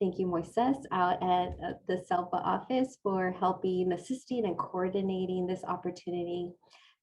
Thank you, Moises, out at the SELPA office for helping, assisting, and coordinating this opportunity.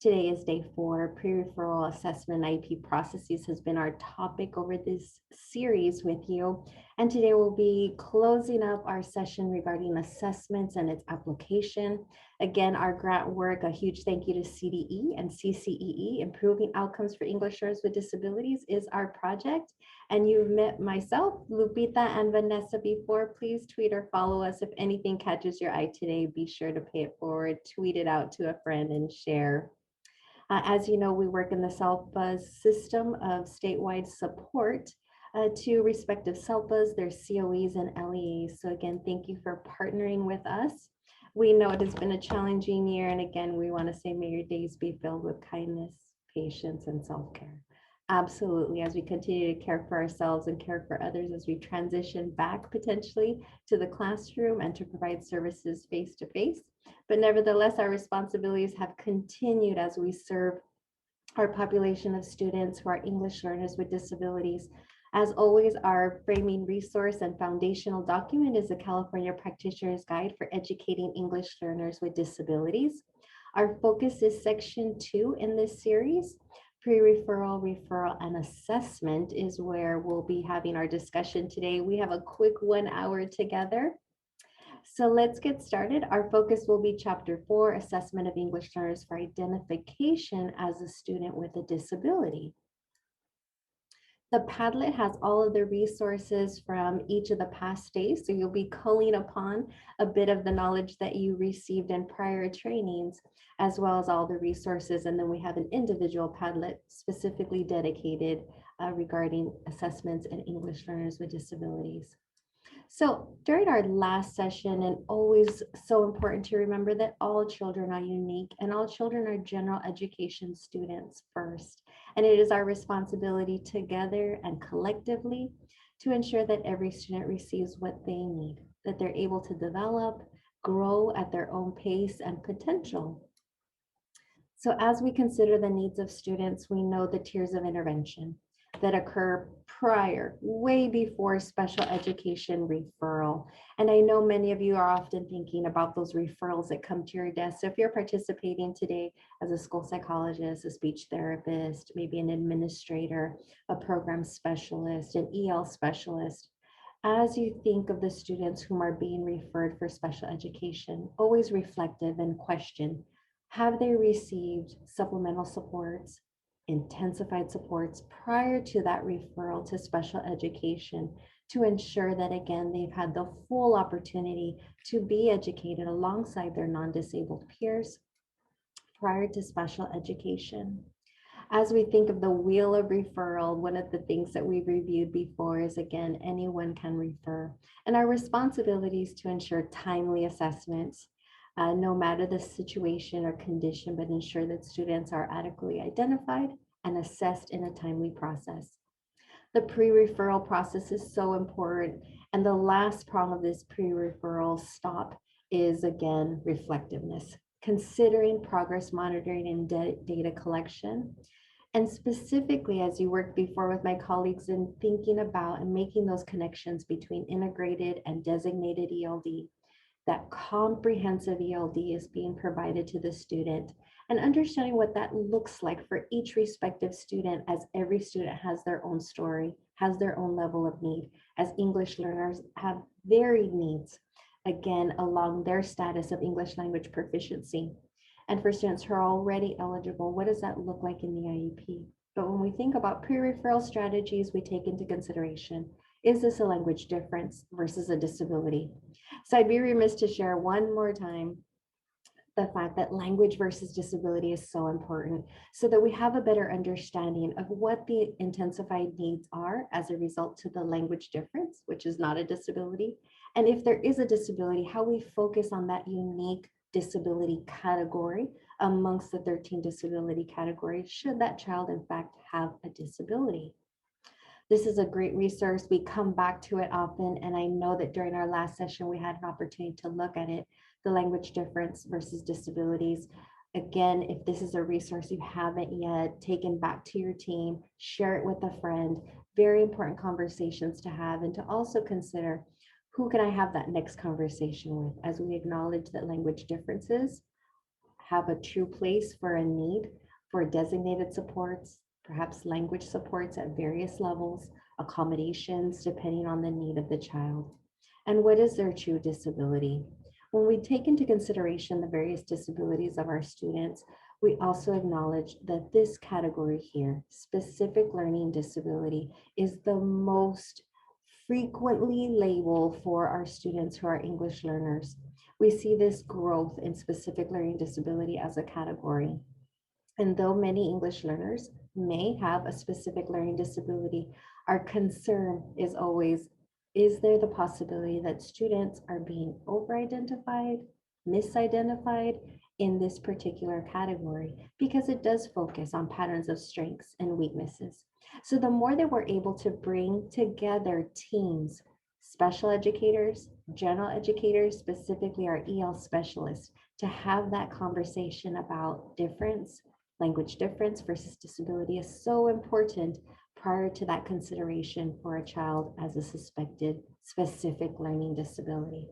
Today is day 4. Pre-referral assessment IEP processes has been our topic over this series with you. And today we'll be closing up our session regarding assessments and its application. Again, our grant work, a huge thank you to CDE and CCEE, Improving Outcomes for English Learners with Disabilities, is our project. And you've met myself, Lupita, and Vanessa before. Please tweet or follow us. If anything catches your eye today, be sure to pay it forward, tweet it out to a friend, and share. As you know, we work in the SELPA system of statewide support to respective SELPAs, their COEs and LEAs. So again, thank you for partnering with us. We know it has been a challenging year. And again, we want to say, may your days be filled with kindness, patience, and self-care. Absolutely, as we continue to care for ourselves and care for others as we transition back potentially to the classroom and to provide services face-to-face. But nevertheless, our responsibilities have continued as we serve our population of students who are English learners with disabilities. As always, our framing resource and foundational document is the California Practitioner's Guide for Educating English Learners with Disabilities. Our focus is section 2 in this series. Pre-referral, referral, and assessment is where we'll be having our discussion today. We have a quick 1 hour together. So let's get started. Our focus will be chapter 4, Assessment of English Learners for Identification as a Student with a Disability. The Padlet has all of the resources from each of the past days, so you'll be culling upon a bit of the knowledge that you received in prior trainings, as well as all the resources. And then we have an individual Padlet specifically dedicated regarding assessments and English learners with disabilities. So during our last session, and always so important to remember that all children are unique and all children are general education students first. And it is our responsibility together and collectively to ensure that every student receives what they need, that they're able to develop, grow at their own pace and potential. So as we consider the needs of students, we know the tiers of intervention that occur prior, way before special education referral. And I know many of you are often thinking about those referrals that come to your desk. So if you're participating today as a school psychologist, a speech therapist, maybe an administrator, a program specialist, an EL specialist, as you think of the students whom are being referred for special education, always reflective and question, have they received supplemental supports, intensified supports prior to that referral to special education to ensure that, again, they've had the full opportunity to be educated alongside their non-disabled peers prior to special education. As we think of the wheel of referral, one of the things that we've reviewed before is, again, anyone can refer. And our responsibility is to ensure timely assessments, no matter the situation or condition, but ensure that students are adequately identified and assessed in a timely process. The pre-referral process is so important. And the last prong of this pre-referral stop is, again, reflectiveness, considering progress monitoring and data collection. And specifically, as you worked before with my colleagues in thinking about and making those connections between integrated and designated ELD, that comprehensive ELD is being provided to the student, and understanding what that looks like for each respective student, as every student has their own story, has their own level of need, as English learners have varied needs, again, along their status of English language proficiency. And for students who are already eligible, what does that look like in the IEP? But when we think about pre-referral strategies, we take into consideration, is this a language difference versus a disability? So I'd be remiss to share one more time the fact that language versus disability is so important so that we have a better understanding of what the intensified needs are as a result to the language difference, which is not a disability. And if there is a disability, how we focus on that unique disability category amongst the 13 disability categories, should that child in fact have a disability. This is a great resource. We come back to it often, and I know that during our last session, we had an opportunity to look at it, the language difference versus disabilities. Again, if this is a resource you haven't yet taken back to your team, share it with a friend. Very important conversations to have, and to also consider Who can I have that next conversation with as we acknowledge that language differences have a true place for a need for designated supports, perhaps language supports at various levels, accommodations depending on the need of the child. And what is their true disability? When we take into consideration the various disabilities of our students, we also acknowledge that this category here, specific learning disability, is the most frequently labeled for our students who are English learners. We see this growth in specific learning disability as a category. And though many English learners may have a specific learning disability, our concern is always, is there the possibility that students are being over-identified, misidentified in this particular category? Because it does focus on patterns of strengths and weaknesses. So the more that we're able to bring together teams, special educators, general educators, specifically our EL specialists, to have that conversation about difference, language difference versus disability is so important prior to that consideration for a child as a suspected specific learning disability.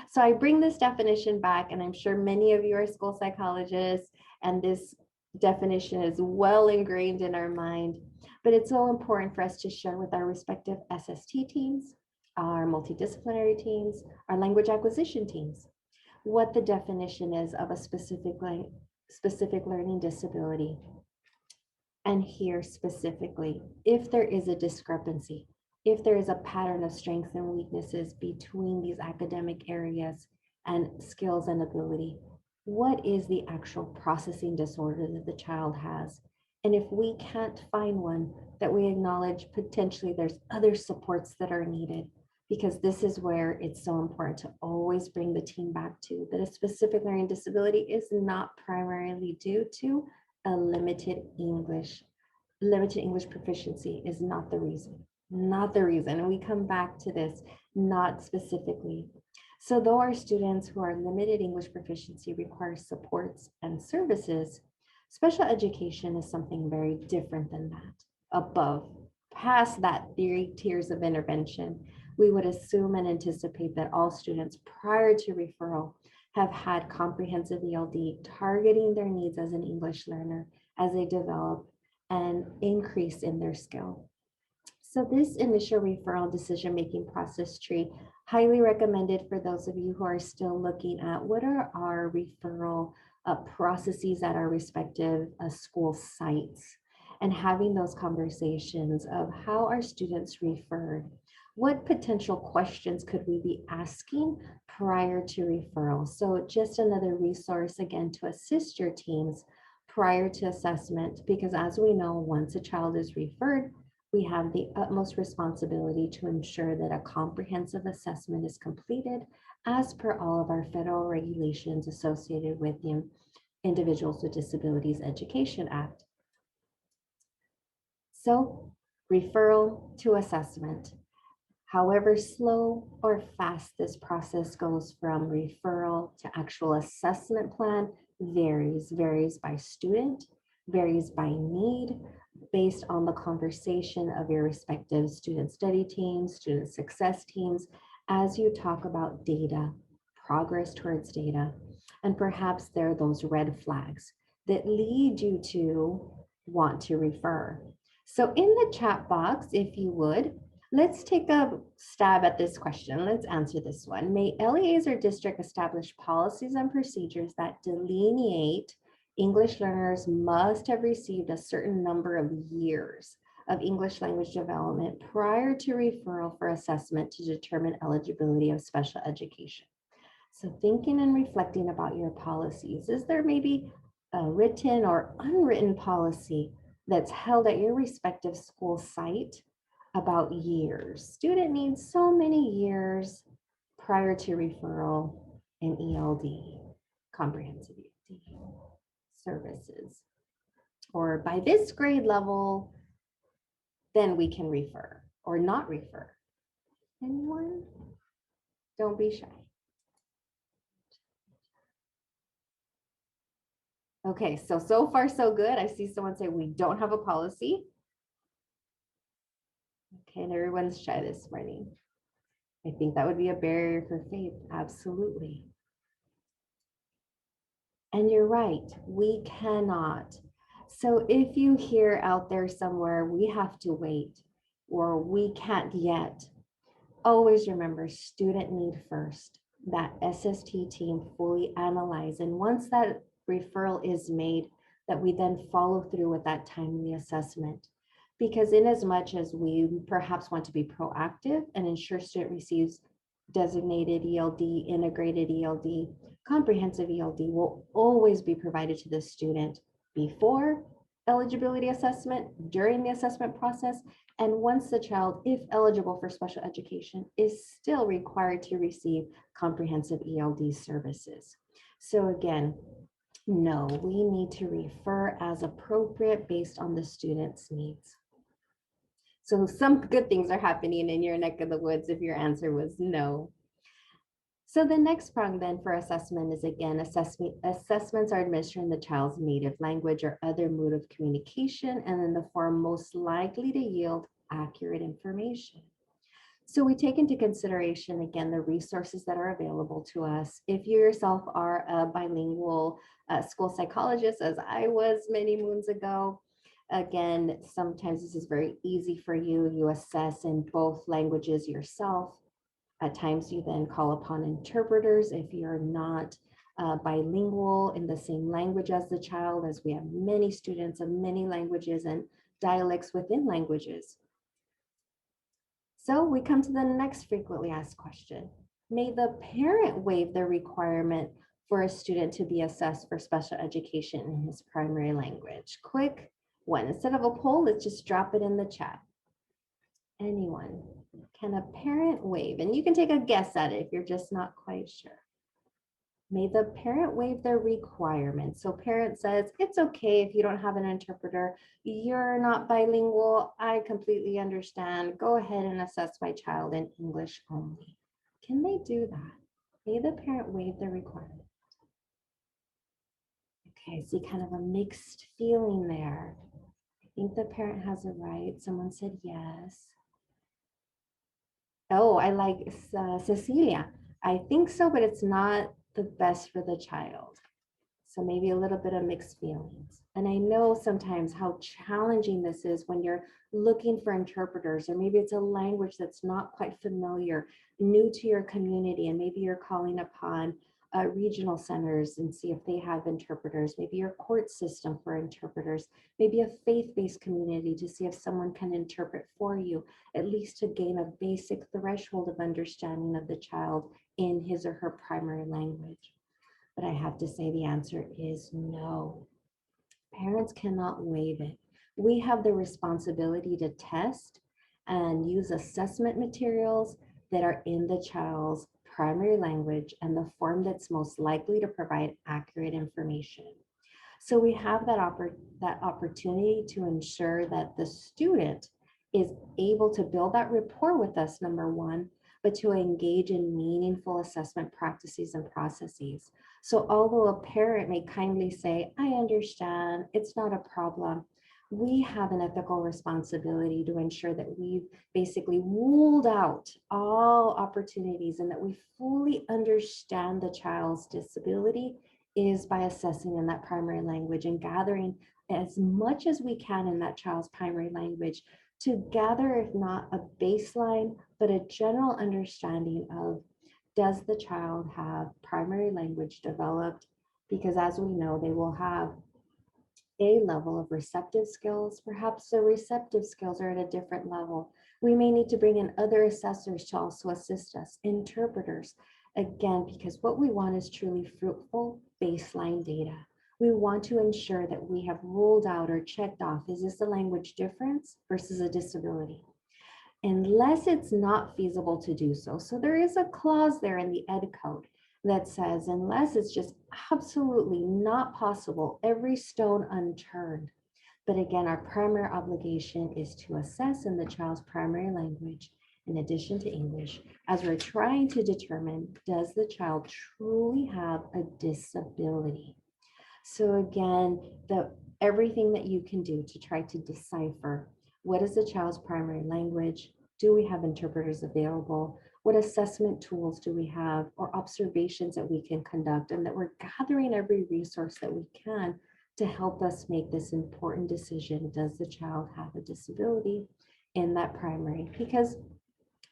So I bring this definition back, and I'm sure many of you are school psychologists, and this definition is well ingrained in our mind, but it's so important for us to share with our respective SST teams, our multidisciplinary teams, our language acquisition teams, what the definition is of a specific learning disability. And here specifically, if there is a discrepancy, if there is a pattern of strengths and weaknesses between these academic areas and skills and ability, what is the actual processing disorder that the child has? And if we can't find one, that we acknowledge potentially there's other supports that are needed, because this is where it's so important to always bring the team back to that a specific learning disability is not primarily due to a limited English proficiency is not the reason, not the reason. And we come back to this, not specifically. So though our students who are limited English proficiency require supports and services, special education is something very different than that. Above, past that 3 tiers of intervention, we would assume and anticipate that all students prior to referral have had comprehensive ELD targeting their needs as an English learner as they develop and increase in their skill. So this initial referral decision-making process tree, highly recommended for those of you who are still looking at what are our referral processes at our respective school sites, and having those conversations of how are students referred. What potential questions could we be asking prior to referral? So just another resource again to assist your teams prior to assessment, because as we know, once a child is referred, we have the utmost responsibility to ensure that a comprehensive assessment is completed as per all of our federal regulations associated with the Individuals with Disabilities Education Act. So, referral to assessment. However slow or fast this process goes from referral to actual assessment plan varies by student, varies by need, based on the conversation of your respective student study teams, student success teams, as you talk about data, progress towards data, and perhaps there are those red flags that lead you to want to refer. So in the chat box, if you would, let's take a stab at this question. Let's answer this one. May LEAs or district establish policies and procedures that delineate English learners must have received a certain number of years of English language development prior to referral for assessment to determine eligibility of special education. So thinking and reflecting about your policies, is there maybe a written or unwritten policy that's held at your respective school site about years? Student needs so many years prior to referral in ELD, comprehensive ELD services. Or by this grade level, then we can refer or not refer. Anyone? Don't be shy. Okay, so far so good. I see someone say we don't have a policy. Okay, and everyone's shy this morning. I think that would be a barrier for faith. Absolutely. And you're right, we cannot. So if you hear out there somewhere, we have to wait or we can't yet, always remember student need first. That SST team fully analyze. And once that referral is made, that we then follow through with that timely assessment. Because in as much as we perhaps want to be proactive and ensure student receives designated ELD, integrated ELD, comprehensive ELD will always be provided to the student before eligibility assessment, during the assessment process, and once the child, if eligible for special education, is still required to receive comprehensive ELD services. So again, no, we need to refer as appropriate based on the student's needs. So some good things are happening in your neck of the woods if your answer was no. So the next prong then for assessment is again, assessments are administered in the child's native language or other mode of communication and in the form most likely to yield accurate information. So we take into consideration, again, the resources that are available to us. If you yourself are a bilingual school psychologist, as I was many moons ago, again, sometimes this is very easy for you. You assess in both languages yourself. At times you then call upon interpreters if you're not bilingual in the same language as the child, as we have many students of many languages and dialects within languages. So we come to the next frequently asked question. May the parent waive the requirement for a student to be assessed for special education in his primary language? Quick one. Instead of a poll, let's just drop it in the chat. Anyone? Can a parent waive? And you can take a guess at it if you're just not quite sure. May the parent waive their requirements. So parent says, it's okay if you don't have an interpreter. You're not bilingual. I completely understand. Go ahead and assess my child in English only. Can they do that? May the parent waive their requirement? Okay, see kind of a mixed feeling there. I think the parent has a right. Someone said yes. Oh, I like Cecilia. I think so, but it's not the best for the child. So maybe a little bit of mixed feelings. And I know sometimes how challenging this is when you're looking for interpreters, or maybe it's a language that's not quite familiar, new to your community, and maybe you're calling upon regional centers and see if they have interpreters, maybe your court system for interpreters, maybe a faith-based community to see if someone can interpret for you, at least to gain a basic threshold of understanding of the child in his or her primary language. But I have to say the answer is no. Parents cannot waive it. We have the responsibility to test and use assessment materials that are in the child's primary language and the form that's most likely to provide accurate information. So we have that opportunity to ensure that the student is able to build that rapport with us, number one, but to engage in meaningful assessment practices and processes. So although a parent may kindly say, I understand, it's not a problem, we have an ethical responsibility to ensure that we've basically ruled out all opportunities and that we fully understand the child's disability is by assessing in that primary language and gathering as much as we can in that child's primary language to gather, if not a baseline, but a general understanding of, does the child have primary language developed? Because as we know, they will have a level of receptive skills. Perhaps the receptive skills are at a different level. We may need to bring in other assessors to also assist us, interpreters, again, because what we want is truly fruitful baseline data. We want to ensure that we have ruled out or checked off, is this a language difference versus a disability? Unless it's not feasible to do so. So there is a clause there in the Ed code that says, unless it's just absolutely not possible, every stone unturned. But again, our primary obligation is to assess in the child's primary language, in addition to English, as we're trying to determine, does the child truly have a disability? So again, everything that you can do to try to decipher what is the child's primary language? Do we have interpreters available? What assessment tools do we have or observations that we can conduct, and that we're gathering every resource that we can to help us make this important decision. Does the child have a disability in that primary? Because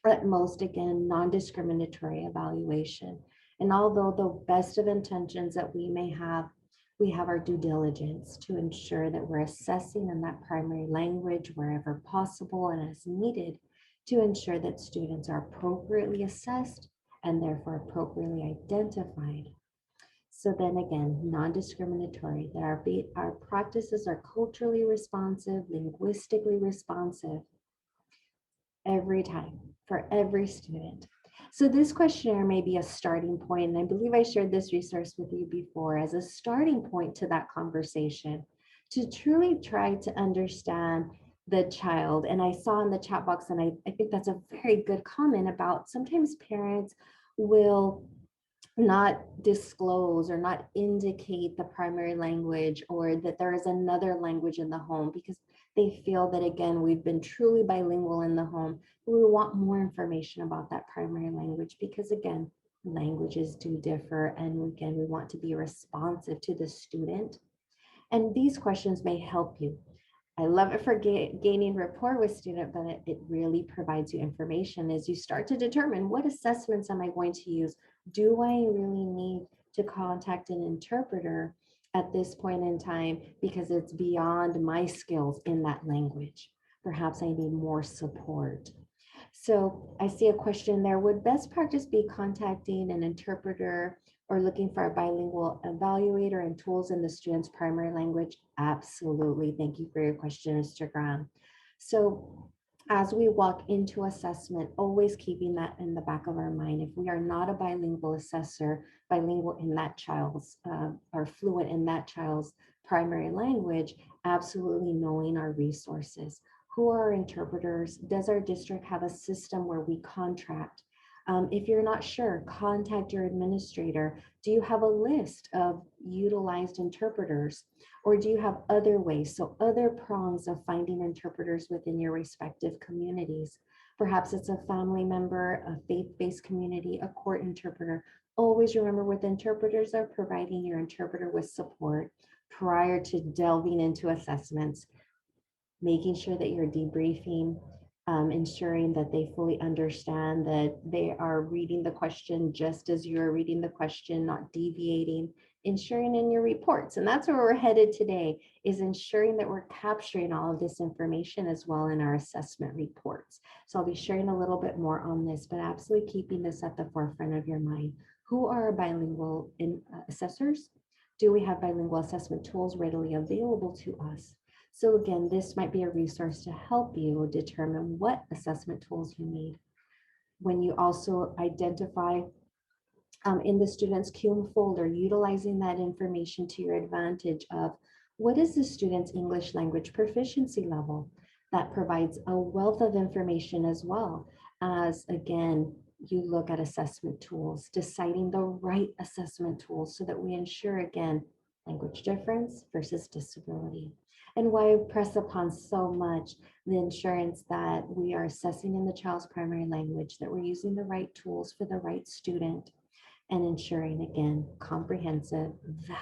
at most, again, non-discriminatory evaluation. And although the best of intentions that we have our due diligence to ensure that we're assessing in that primary language wherever possible and as needed to ensure that students are appropriately assessed and therefore appropriately identified. So then again, non-discriminatory, that our practices are culturally responsive, linguistically responsive, every time for every student. So this questionnaire may be a starting point, and I believe I shared this resource with you before as a starting point to that conversation to truly try to understand the child. And I saw in the chat box, and I think that's a very good comment about sometimes parents will not disclose or not indicate the primary language or that there is another language in the home because they feel that, again, we've been truly bilingual in the home. We want more information about that primary language because, again, languages do differ. And again, we want to be responsive to the student. And these questions may help you. I love it for gaining rapport with student, but it really provides you information as you start to determine what assessments am I going to use? Do I really need to contact an interpreter at this point in time because it's beyond my skills in that language? Perhaps I need more support. So I see a question there. Would best practice be contacting an interpreter or looking for a bilingual evaluator and tools in the student's primary language? Absolutely. Thank you for your question, Mr. Graham. So as we walk into assessment, always keeping that in the back of our mind. If we are not a bilingual assessor, bilingual in that child's or fluent in that child's primary language, absolutely knowing our resources. Who are our interpreters? Does our district have a system where we contract? If you're not sure, contact your administrator. Do you have a list of utilized interpreters? Or do you have other ways? So other prongs of finding interpreters within your respective communities. Perhaps it's a family member, a faith-based community, a court interpreter. Always remember with interpreters are providing your interpreter with support prior to delving into assessments, making sure that you're debriefing, ensuring that they fully understand that they are reading the question just as you're reading the question, not deviating, ensuring in your reports. And that's where we're headed today, is ensuring that we're capturing all of this information as well in our assessment reports. So I'll be sharing a little bit more on this, but absolutely keeping this at the forefront of your mind. Who are our bilingual assessors? Do we have bilingual assessment tools readily available to us? So again, this might be a resource to help you determine what assessment tools you need. When you also identify in the student's CUME folder, utilizing that information to your advantage of what is the student's English language proficiency level? That provides a wealth of information as well as, again, you look at assessment tools, deciding the right assessment tools so that we ensure, again, language difference versus disability. And why I press upon so much the assurance that we are assessing in the child's primary language, that we're using the right tools for the right student, and ensuring, again, comprehensive,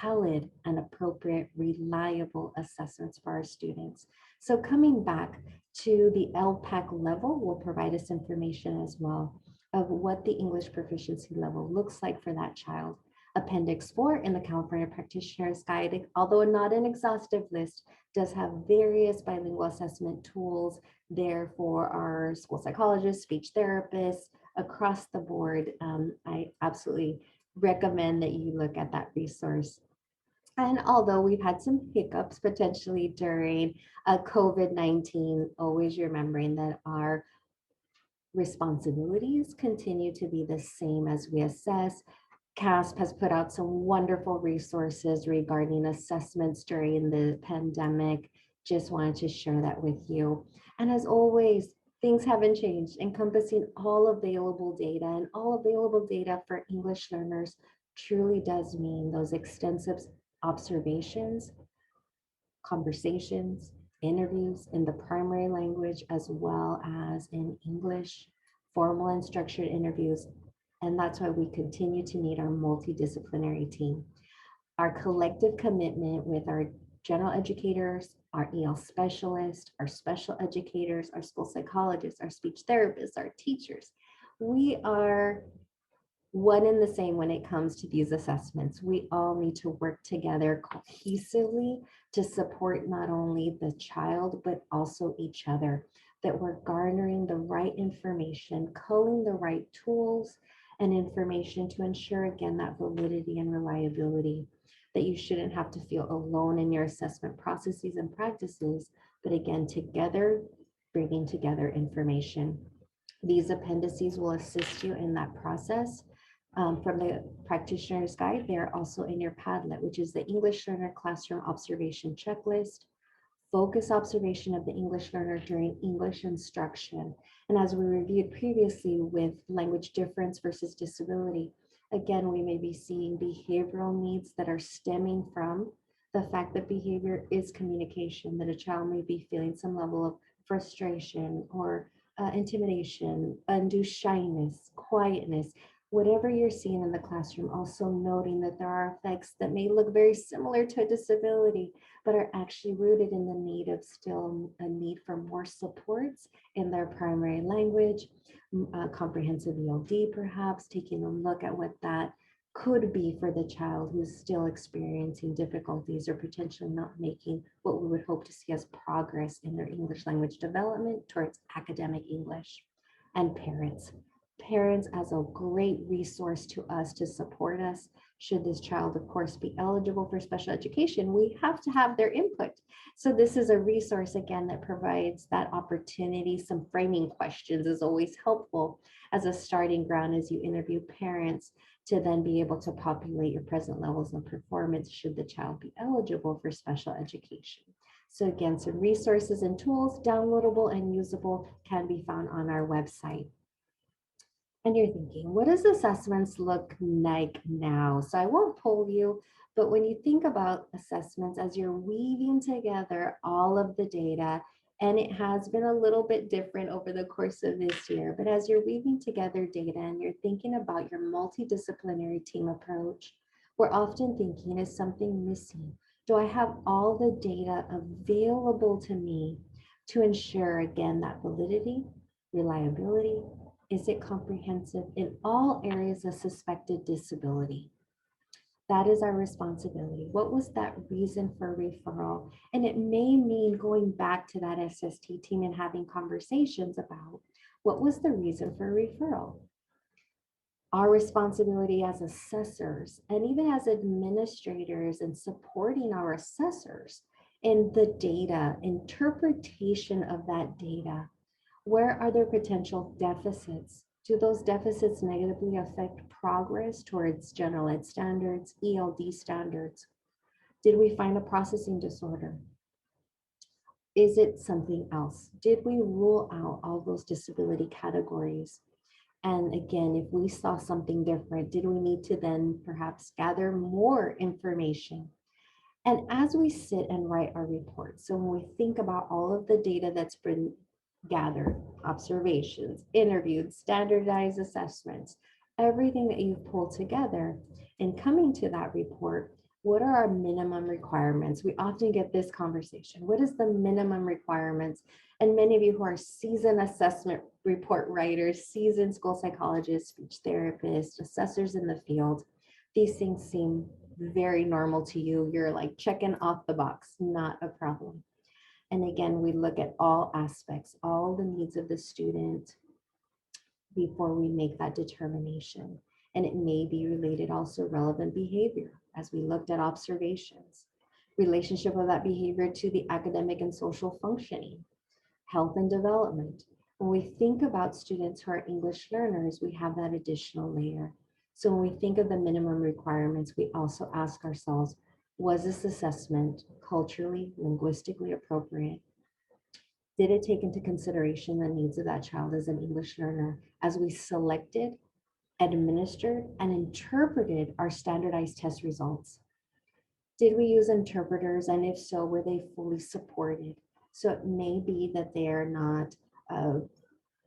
valid, and appropriate, reliable assessments for our students. So coming back to the LPAC level will provide us information as well of what the English proficiency level looks like for that child. Appendix 4 in the California Practitioner's Guide, although not an exhaustive list, does have various bilingual assessment tools there for our school psychologists, speech therapists, across the board. I absolutely recommend that you look at that resource. And although we've had some hiccups potentially during COVID-19, always remembering that our responsibilities continue to be the same as we assess. CASP has put out some wonderful resources regarding assessments during the pandemic. Just wanted to share that with you. And as always, things haven't changed, encompassing all available data, and all available data for English learners truly does mean those extensive observations, conversations, interviews in the primary language as well as in English formal and structured interviews, and that's why we continue to need our multidisciplinary team. Our collective commitment with our general educators, our EL specialists, our special educators, our school psychologists, our speech therapists, our teachers. We are one and the same when it comes to these assessments. We all need to work together cohesively to support not only the child, but also each other, that we're garnering the right information, culling the right tools and information to ensure, again, that validity and reliability, that you shouldn't have to feel alone in your assessment processes and practices, but again, together, bringing together information. These appendices will assist you in that process. From the practitioner's guide, they're also in your Padlet, which is the English Learner Classroom Observation Checklist, focus observation of the English learner during English instruction. And as we reviewed previously with language difference versus disability, again, we may be seeing behavioral needs that are stemming from the fact that behavior is communication, that a child may be feeling some level of frustration or intimidation, undue shyness, quietness, whatever you're seeing in the classroom, also noting that there are effects that may look very similar to a disability, but are actually rooted in the need of still a need for more supports in their primary language, comprehensive ELD perhaps, taking a look at what that could be for the child who's still experiencing difficulties or potentially not making what we would hope to see as progress in their English language development towards academic English. And parents. Parents as a great resource to us to support us. Should this child, of course, be eligible for special education, we have to have their input. So this is a resource, again, that provides that opportunity. Some framing questions is always helpful as a starting ground as you interview parents to then be able to populate your present levels of performance should the child be eligible for special education. So again, some resources and tools, downloadable and usable, can be found on our website. And you're thinking, what does assessments look like now? So I won't poll you, but when you think about assessments, as you're weaving together all of the data, and it has been a little bit different over the course of this year, but as you're weaving together data and you're thinking about your multidisciplinary team approach, we're often thinking, is something missing? Do I have all the data available to me to ensure, again, that validity, reliability? Is it comprehensive in all areas of suspected disability? That is our responsibility. What was that reason for referral? And it may mean going back to that SST team and having conversations about what was the reason for referral? Our responsibility as assessors and even as administrators and supporting our assessors in the data, interpretation of that data. Where are there potential deficits? Do those deficits negatively affect progress towards general ed standards, ELD standards? Did we find a processing disorder? Is it something else? Did we rule out all those disability categories? And again, if we saw something different, did we need to then perhaps gather more information? And as we sit and write our report, so when we think about all of the data that's been gathered, observations, interviewed, standardized assessments, everything that you've pulled together and coming to that report, what are our minimum requirements? We often get this conversation. What is the minimum requirements? And many of you who are seasoned assessment report writers, seasoned school psychologists, speech therapists, assessors in the field, these things seem very normal to you. You're like checking off the box, not a problem. And again, we look at all aspects, all the needs of the student before we make that determination. And it may be related also relevant behavior as we looked at observations, relationship of that behavior to the academic and social functioning, health and development. When we think about students who are English learners, we have that additional layer. So when we think of the minimum requirements, we also ask ourselves, was this assessment culturally, linguistically appropriate? Did it take into consideration the needs of that child as an English learner as we selected, administered, and interpreted our standardized test results? Did we use interpreters? And if so, were they fully supported? So it may be that they are not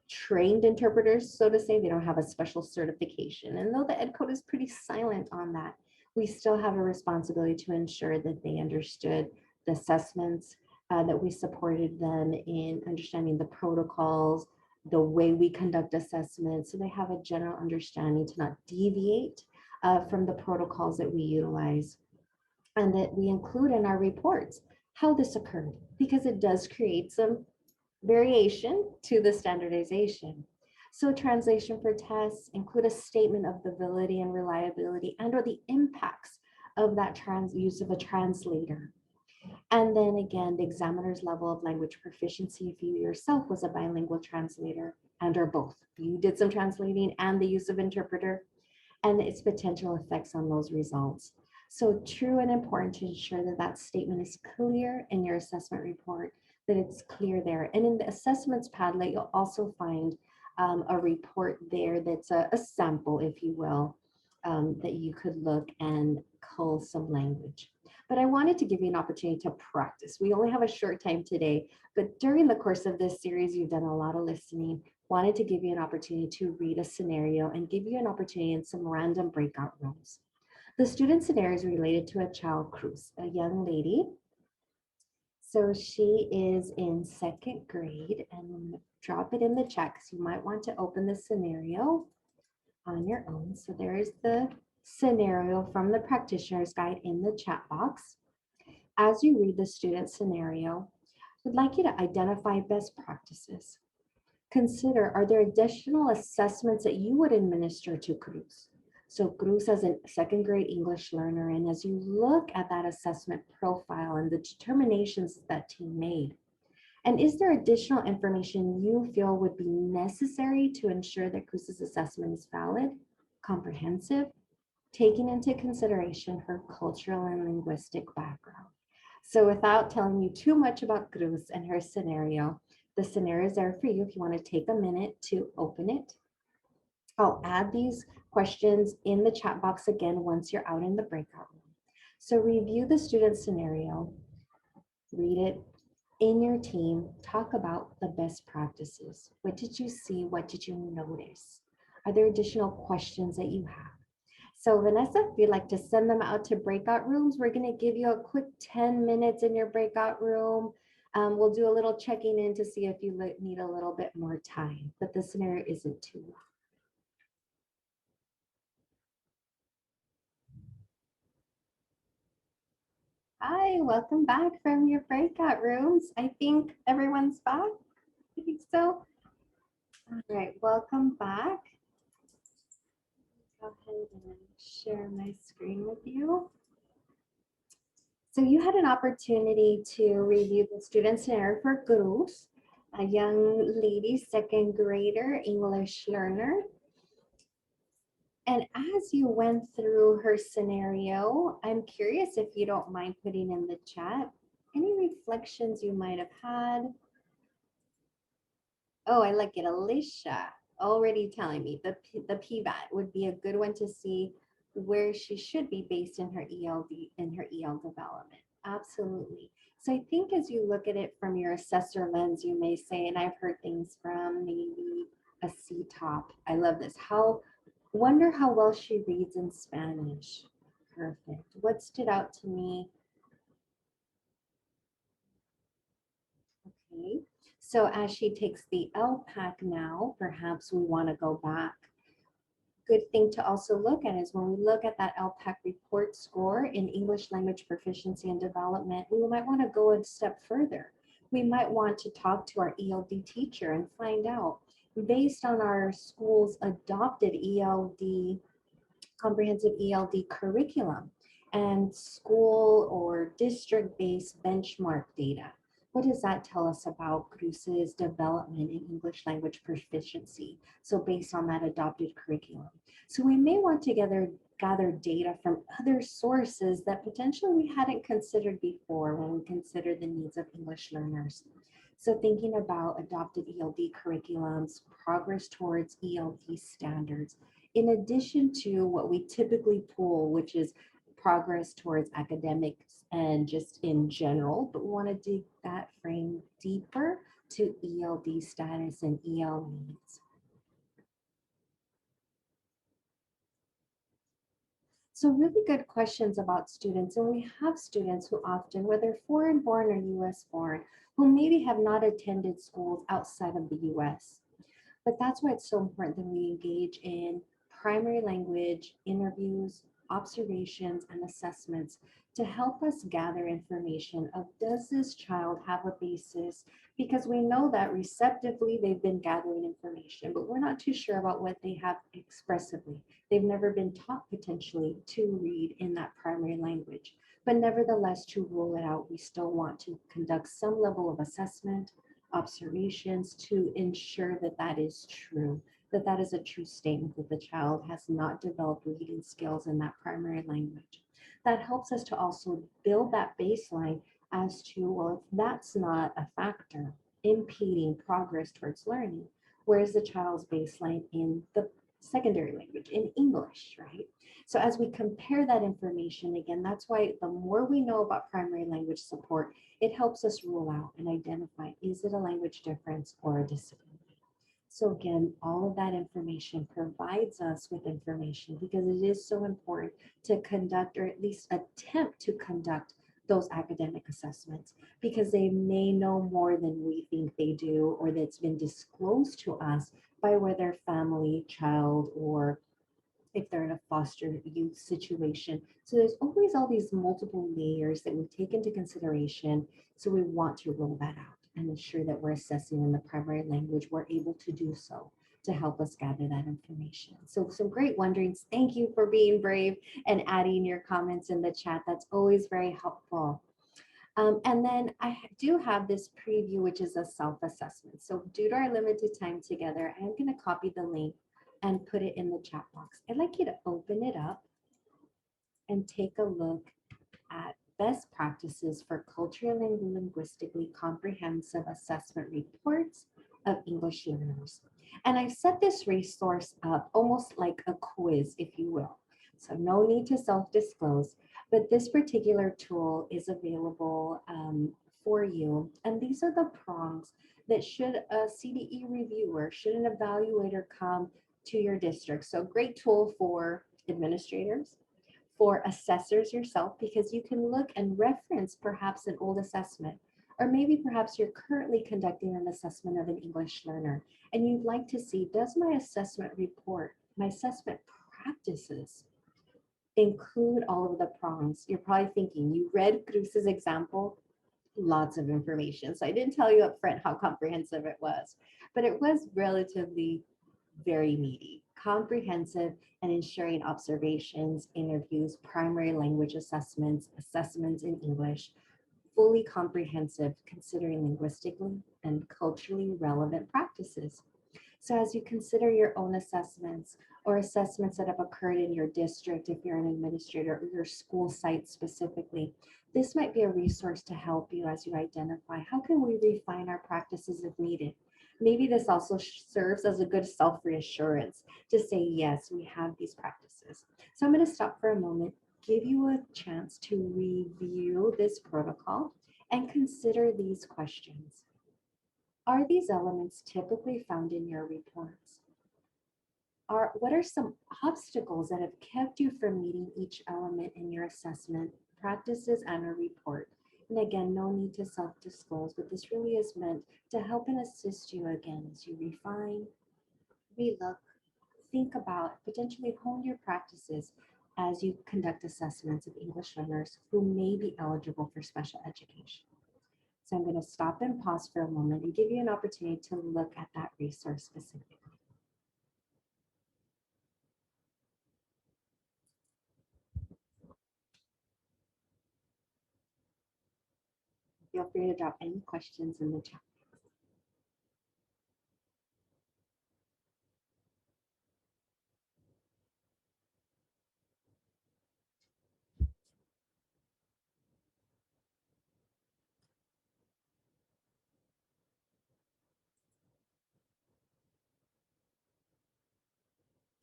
trained interpreters, so to say. They don't have a special certification. And though the Ed code is pretty silent on that, we still have a responsibility to ensure that they understood the assessments, that we supported them in understanding the protocols, the way we conduct assessments, so they have a general understanding to not deviate from the protocols that we utilize, and that we include in our reports how this occurred, because it does create some variation to the standardization. So translation for tests include a statement of the validity and reliability and or the impacts of that use of a translator. And then again, the examiner's level of language proficiency, if you yourself was a bilingual translator and or both, you did some translating and the use of interpreter, and its potential effects on those results. So true and important to ensure that that statement is clear in your assessment report, that it's clear there. And in the assessments Padlet, you'll also find a report there that's a sample, if you will, that you could look and cull some language. But I wanted to give you an opportunity to practice. We only have a short time today, but during the course of this series, you've done a lot of listening. Wanted to give you an opportunity to read a scenario and give you an opportunity in some random breakout rooms. The student scenario is related to a child, Cruz, a young lady. So she is in second grade, and I'm going to drop it in the chat because you might want to open the scenario on your own. So there is the scenario from the practitioner's guide in the chat box. As you read the student scenario, I'd like you to identify best practices. Consider, are there additional assessments that you would administer to Cruz? So Cruz as a second grade English learner, and as you look at that assessment profile and the determinations that team made, and is there additional information you feel would be necessary to ensure that Cruz's assessment is valid, comprehensive, taking into consideration her cultural and linguistic background? So without telling you too much about Cruz and her scenario, the scenario is there for you if you want to take a minute to open it. I'll add these questions in the chat box again once you're out in the breakout room. So review the student scenario, read it in your team, talk about the best practices. What did you see? What did you notice? Are there additional questions that you have? So Vanessa, if you'd like to send them out to breakout rooms, we're going to give you a quick 10 minutes in your breakout room. We'll do a little checking in to see if you need a little bit more time, but the scenario isn't too long. Hi, welcome back from your breakout rooms. I think everyone's back. I think so. All right, welcome back. Go ahead and share my screen with you. So you had an opportunity to review the student scenario for Cruz, a young lady, second grader, English learner. And as you went through her scenario, I'm curious if you don't mind putting in the chat any reflections you might have had. Oh, I like it. Alicia already telling me the PBAT would be a good one to see where she should be based in her EL development. Absolutely. So I think as you look at it from your assessor lens, you may say, and I've heard things from maybe a C top. I love this. Wonder how well she reads in Spanish. Perfect. What stood out to me? Okay. So as she takes the LPAC now, perhaps we want to go back. Good thing to also look at is when we look at that LPAC report score in English language proficiency and development, we might want to go a step further. We might want to talk to our ELD teacher and find out, based on our school's adopted ELD, comprehensive ELD curriculum and school or district-based benchmark data, what does that tell us about Cruz's development in English language proficiency? So based on that adopted curriculum. So we may want to gather data from other sources that potentially we hadn't considered before when we consider the needs of English learners. So thinking about adopted ELD curriculums, progress towards ELD standards, in addition to what we typically pull, which is progress towards academics and just in general, but we want to dig that frame deeper to ELD status and EL needs. So really good questions about students. And we have students who often, whether foreign born or US born, who maybe have not attended schools outside of the US. But that's why it's so important that we engage in primary language interviews, observations, and assessments to help us gather information of, does this child have a basis? Because we know that receptively they've been gathering information, but we're not too sure about what they have expressively. They've never been taught potentially to read in that primary language. But nevertheless, to rule it out, we still want to conduct some level of assessment, observations to ensure that that is true, that that is a true statement that the child has not developed reading skills in that primary language. That helps us to also build that baseline as to, well, if that's not a factor impeding progress towards learning, where's the child's baseline in the secondary language, in English, right? So as we compare that information, again, that's why the more we know about primary language support, it helps us rule out and identify, is it a language difference or a disability? So again, all of that information provides us with information because it is so important to conduct, or at least attempt to conduct, those academic assessments, because they may know more than we think they do, or that's been disclosed to us by whether family, child, or if they're in a foster youth situation. So there's always all these multiple layers that we take into consideration. So we want to roll that out and ensure that we're assessing in the primary language, we're able to do so to help us gather that information. So some great wonderings. Thank you for being brave and adding your comments in the chat. That's always very helpful. And then I do have this preview, which is a self-assessment. So due to our limited time together, I'm going to copy the link and put it in the chat box. I'd like you to open it up and take a look at best practices for culturally and linguistically comprehensive assessment reports of English learners. And I've set this resource up almost like a quiz, if you will. So no need to self-disclose, but this particular tool is available for you. And these are the prongs that should a CDE reviewer, should an evaluator come to your district. So great tool for administrators, for assessors yourself, because you can look and reference perhaps an old assessment, or maybe perhaps you're currently conducting an assessment of an English learner and you'd like to see, does my assessment report, my assessment practices include all of the prongs? You're probably thinking, you read Cruz's example, lots of information. So I didn't tell you up front how comprehensive it was, but it was relatively very meaty, comprehensive, and ensuring observations, interviews, primary language assessments, assessments in English, fully comprehensive, considering linguistically and culturally relevant practices. So as you consider your own assessments or assessments that have occurred in your district, if you're an administrator, or your school site specifically, this might be a resource to help you as you identify, how can we refine our practices if needed? Maybe this also serves as a good self-reassurance to say, yes, we have these practices. So I'm going to stop for a moment, give you a chance to review this protocol and consider these questions. Are these elements typically found in your reports? What are some obstacles that have kept you from meeting each element in your assessment, practices, and a report? And again, no need to self-disclose, but this really is meant to help and assist you again as you refine, relook, think about, potentially hone your practices as you conduct assessments of English learners who may be eligible for special education. So I'm going to stop and pause for a moment and give you an opportunity to look at that resource specifically. Feel free to drop any questions in the chat.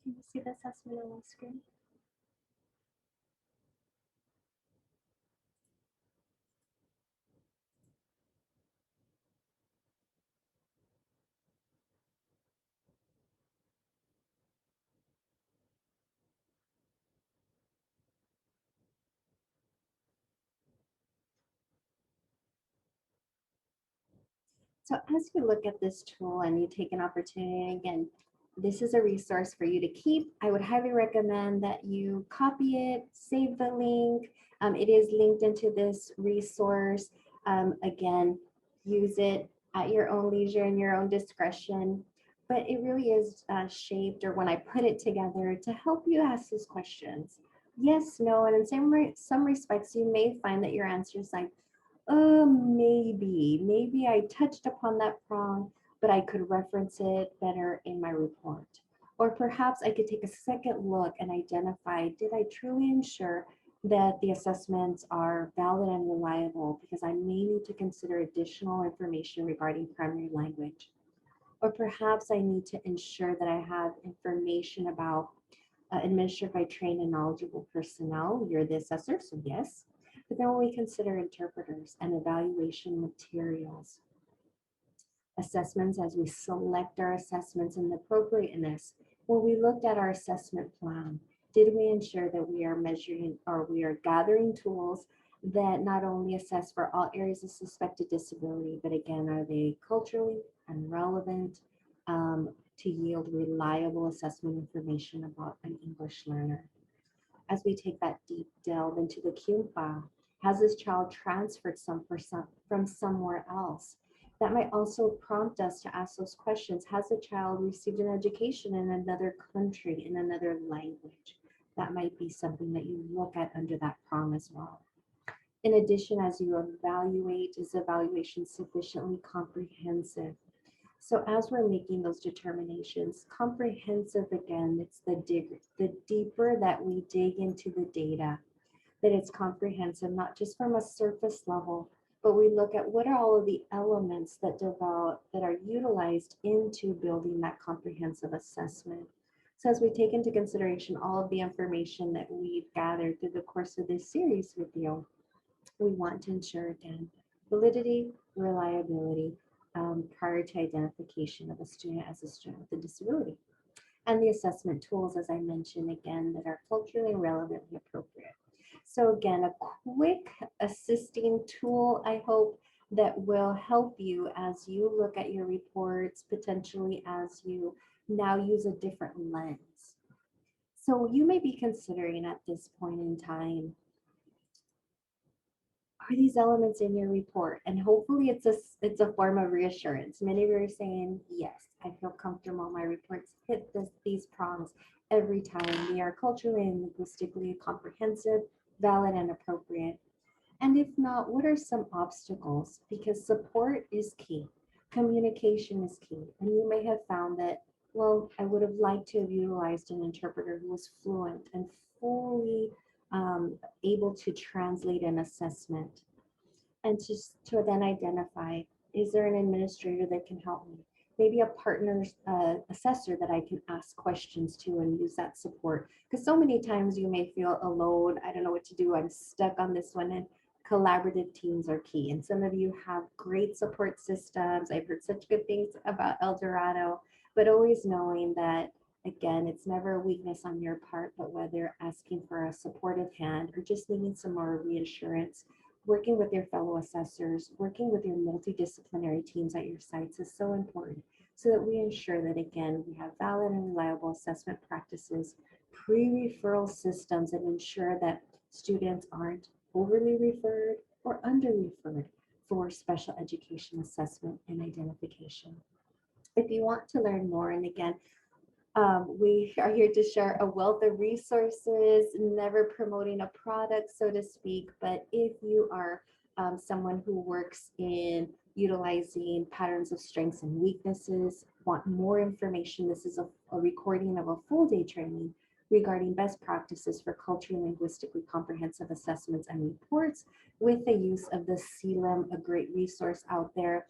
Can you see the assessment on the screen? So as you look at this tool and you take an opportunity, and again, this is a resource for you to keep. I would highly recommend that you copy it, save the link. It is linked into this resource. Again, use it at your own leisure and your own discretion. But it really is shaped, or when I put it together, to help you ask these questions. Yes, no, and in some respects, you may find that your answer is like, maybe I touched upon that prong, but I could reference it better in my report. Or perhaps I could take a second look and identify, did I truly ensure that the assessments are valid and reliable, because I may need to consider additional information regarding primary language. Or perhaps I need to ensure that I have information about administered by trained and knowledgeable personnel. You're the assessor, so yes. But then when we consider interpreters and evaluation materials, assessments as we select our assessments and the appropriateness, when we looked at our assessment plan, did we ensure that we are measuring or we are gathering tools that not only assess for all areas of suspected disability, but again, are they culturally and relevant to yield reliable assessment information about an English learner? As we take that deep delve into the CUME file, has this child transferred from somewhere else? That might also prompt us to ask those questions. Has the child received an education in another country, in another language? That might be something that you look at under that prong as well. In addition, as you evaluate, is the evaluation sufficiently comprehensive? So as we're making those determinations, comprehensive, again, it's the deeper that we dig into the data, that it's comprehensive, not just from a surface level, but we look at what are all of the elements that develop, that are utilized into building that comprehensive assessment. So as we take into consideration all of the information that we've gathered through the course of this series with you, we want to ensure, again, validity, reliability, prior to identification of a student as a student with a disability. And the assessment tools, as I mentioned, again, that are culturally and relevantly appropriate. So again, a quick assisting tool, I hope, that will help you as you look at your reports, potentially as you now use a different lens. So you may be considering at this point in time, are these elements in your report? And hopefully it's a form of reassurance. Many of you are saying, yes, I feel comfortable. My reports hit these prongs every time. They are culturally and linguistically comprehensive, valid, and appropriate. And if not, what are some obstacles? Because support is key. Communication is key. And you may have found that, well, I would have liked to have utilized an interpreter who was fluent and fully able to translate an assessment, and to then identify, is there an administrator that can help me? Maybe a partner's assessor that I can ask questions to and use that support. Because so many times you may feel alone. I don't know what to do. I'm stuck on this one. And collaborative teams are key. And some of you have great support systems. I've heard such good things about Dorado, but always knowing that, again, it's never a weakness on your part, but whether asking for a supportive hand or just needing some more reassurance, working with your fellow assessors, working with your multidisciplinary teams at your sites is so important, so that we ensure that, again, we have valid and reliable assessment practices, pre-referral systems that ensure that students aren't overly referred or under-referred for special education assessment and identification. If you want to learn more, and again, we are here to share a wealth of resources, never promoting a product, so to speak. But if you are someone who works in utilizing patterns of strengths and weaknesses, want more information, this is a recording of a full day training regarding best practices for culturally and linguistically comprehensive assessments and reports with the use of the CELIM, a great resource out there.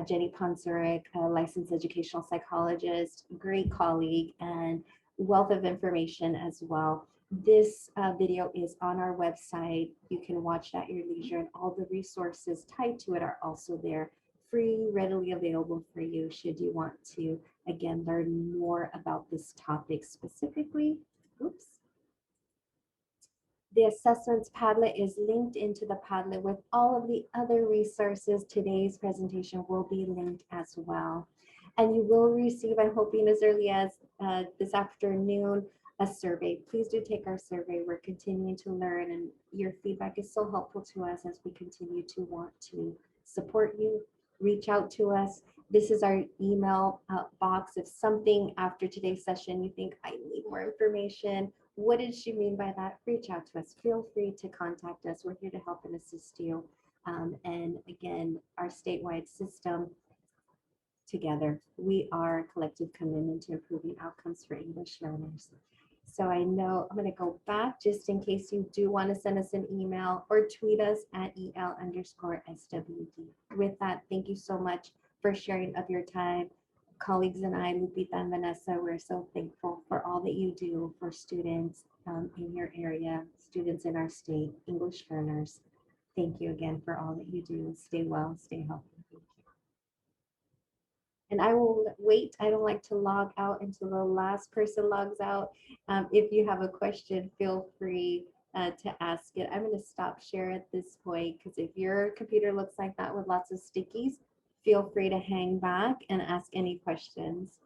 Jenny Ponsurik, a licensed educational psychologist, great colleague, and wealth of information as well. This video is on our website. You can watch at your leisure, and all the resources tied to it are also there, free, readily available for you should you want to, again, learn more about this topic specifically. Oops. The assessments Padlet is linked into the Padlet with all of the other resources. Today's presentation will be linked as well. And you will receive, I'm hoping as early as this afternoon, a survey. Please do take our survey. We're continuing to learn, and your feedback is so helpful to us as we continue to want to support you. Reach out to us. This is our email box. If something after today's session you think I need more information, what did she mean by that? Reach out to us. Feel free to contact us. We're here to help and assist you. And again, our statewide system, together, we are a collective commitment to improving outcomes for English learners. So I know I'm going to go back just in case you do want to send us an email or tweet us at EL_SWD. With that, thank you so much for sharing of your time. Colleagues and I, Lupita and Vanessa, we're so thankful for all that you do for students in your area, students in our state, English learners. Thank you again for all that you do. Stay well, stay healthy. Thank you. And I will wait. I don't like to log out until the last person logs out. If you have a question, feel free to ask it. I'm going to stop share at this point because if your computer looks like that with lots of stickies, feel free to hang back and ask any questions.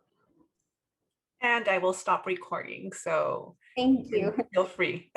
And I will stop recording, so thank you. Feel free.